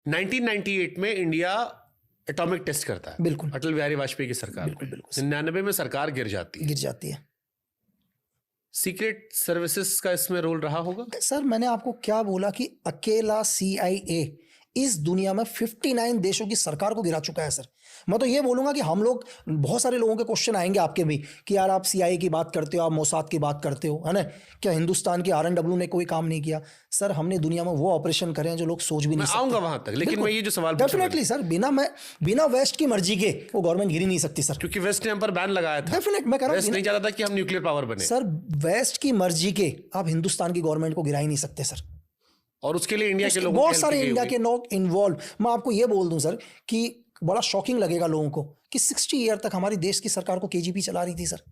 1998 में India atomic test करता है, बिल्कुल अटल बिहारी वाजपेयी की सरकार, बिल्कुल 99 में सरकार गिर जाती है। सीक्रेट सर्विसेज का इसमें रोल रहा होगा? सर मैंने आपको क्या बोला कि अकेला CIA इस दुनिया में 59 देशों की सरकार को गिरा चुका है सर। मैं तो ये बोलूंगा कि हम लोग, बहुत सारे लोगों के क्वेश्चन आएंगे आपके भी कि यार आप CIA की बात करते हो, आप मोसाद की बात करते हो, है ना, क्या हिंदुस्तान की RNW ने कोई काम नहीं किया? सर हमने दुनिया में वो ऑपरेशन करे हैं जो लोग सोच भी नहीं सकते। आऊंगा वहां तक, लेकिन मैं ये जो सवाल डेफिनेटली सर, बिना वेस्ट की मर्जी के वो गवर्नमेंट गिर ही नहीं सकती सर, क्योंकि वेस्ट ने हम पर बैन लगाया था। डेफिनेट मैं कह रहा हूं, वेस्ट नहीं चाहता था कि हम न्यूक्लियर पावर बने। सर वेस्ट की मर्जी के आप हिंदुस्तान की गवर्नमेंट को गिरा ही नहीं सकते सर, और उसके लिए इंडिया के लोग बहुत सारे इंडिया के लोग इन्वॉल्व। मैं आपको ये बोल दूं सर कि बड़ा शॉकिंग लगेगा लोगों को कि 60 ईयर तक हमारी देश की सरकार को KGP चला रही थी सर।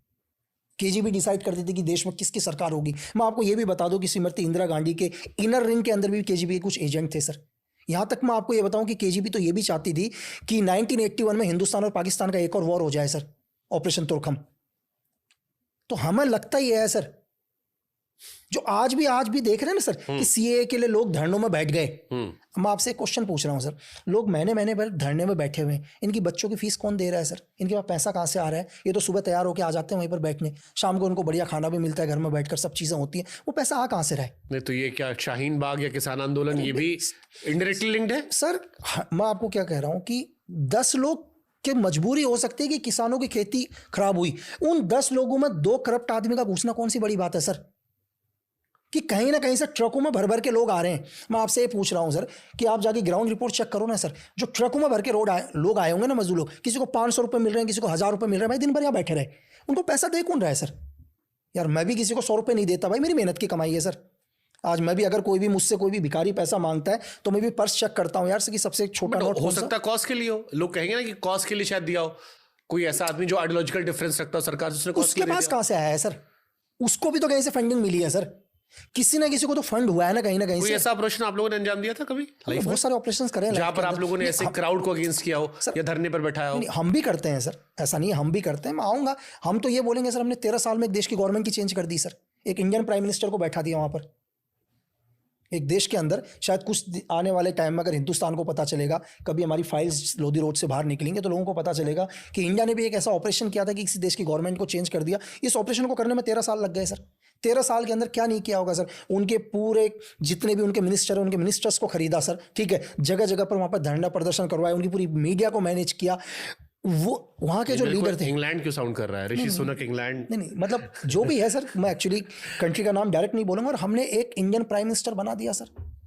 KGP डिसाइड करती थी कि देश में किसकी सरकार होगी। मैं आपको ये भी बता दूं कि श्रीमती इंदिरा गांधी के इनर रिंग के अंदर भी KGP के कुछ एजेंट थे सर। यहां तक मैं आपको ये बताऊं कि KGP तो ये भी चाहती थी कि 1981 में हिंदुस्तान और पाकिस्तान का एक और वॉर हो जाए सर, ऑपरेशन तुर्कम। तो हमें लगता ही है सर, जो आज भी देख रहे हैं ना सर कि CAA के लिए लोग धरनों में बैठ गए। मैं आपसे एक क्वेश्चन पूछ रहा हूं सर, लोग महीने भर धरने में बैठे हुए हैं, इनकी बच्चों की फीस कौन दे रहा है सर? इनके पास पैसा कहां से आ रहा है? ये तो सुबह तैयार होकर आ जाते हैं वहीं पर बैठने, शाम को उनको बढ़िया खाना भी मिलता है, घर में बैठकर सब चीजें होती हैं, वो पैसा आ कहां से रहा है? नहीं तो ये क्या शाहीन बाग या किसान आंदोलन ये भी इनडायरेक्टली लिंक्ड है सर? मैं आपको क्या कह रहा हूं कि 10 लोग की मजबूरी हो सकती है कि किसानों की खेती खराब हुई, उन 10 लोगों में 2 करप्ट आदमी का घुसना कौन सी बड़ी बात है सर? कि कहीं ना कहीं से ट्रकों में भर के लोग आ रहे हैं। मैं आपसे ये पूछ रहा हूं सर कि आप जाके ग्राउंड रिपोर्ट चेक करो ना सर, जो ट्रकों में भर के लोग आए होंगे ना, मजदूर लोग, किसी को 500 रुपये मिल रहे हैं, किसी को 1000 रुपये मिल रहे हैं, भाई दिन भर यहाँ बैठे रहे, उनको पैसा दे कौन रहा है सर? यार मैं भी किसी को 100 रुपये नहीं देता, भाई मेरी मेहनत की कमाई है सर। आज मैं भी, अगर कोई भी मुझसे कोई भी भिखारी पैसा मांगता है तो मैं भी पर्स चेक करता हूँ यार कि सबसे छोटा नोट हो सकता है कॉस्ट के लिए हो, लोग कहेंगे ना कि कॉस्ट के लिए शायद दिया हो, कोई ऐसा आदमी जो आइडियोलॉजिकल डिफरेंस रखता हो सरकार से, उसके पास कहां से आया है सर? उसको भी तो कहीं से फंडिंग मिली है सर, किसी ना किसी को तो फंड हुआ है ना कहीं कोई से। ऐसा ऑपरेशन आप लोगों ने अंजाम दिया था कभी? बहुत सारे ऑपरेशंस करे हैं जहां पर आप लोगों ने ऐसे क्राउड को अगेंस्ट किया हो या धरने पर बैठाया हो? हम भी करते हैं सर, ऐसा नहीं है, हम भी करते हैं। मैं आऊंगा, हम तो ये बोलेंगे सर हमने 13 साल में एक देश की गवर्नमेंट की चेंज कर दी सर, एक इंडियन प्राइम मिनिस्टर को बैठा दिया वहां पर। एक देश के अंदर शायद कुछ आने वाले टाइम में अगर हिंदुस्तान को पता चलेगा, कभी हमारी फाइल्स लोधी रोड से बाहर निकलेंगे तो लोगों को पता चलेगा कि इंडिया ने भी एक ऐसा ऑपरेशन किया था कि किसी देश की गवर्नमेंट को चेंज कर दिया। इस ऑपरेशन को करने में 13 साल लग गए सर। 13 साल के अंदर क्या नहीं किया होगा सर? उनके पूरे जितने भी उनके मिनिस्टर हैं, उनके मिनिस्टर्स को खरीदा सर, ठीक है, जगह जगह पर वहां पर धरना प्रदर्शन करवाया, उनकी पूरी मीडिया को मैनेज किया। वो वहां के जो लीडर थे, इंग्लैंड क्यों साउंड कर रहा है? ऋषि सुनक इंग्लैंड? नहीं मतलब जो भी है सर, मैं एक्चुअली कंट्री का नाम डायरेक्ट नहीं बोलूंगा, और हमने एक इंडियन प्राइम मिनिस्टर बना दिया सर।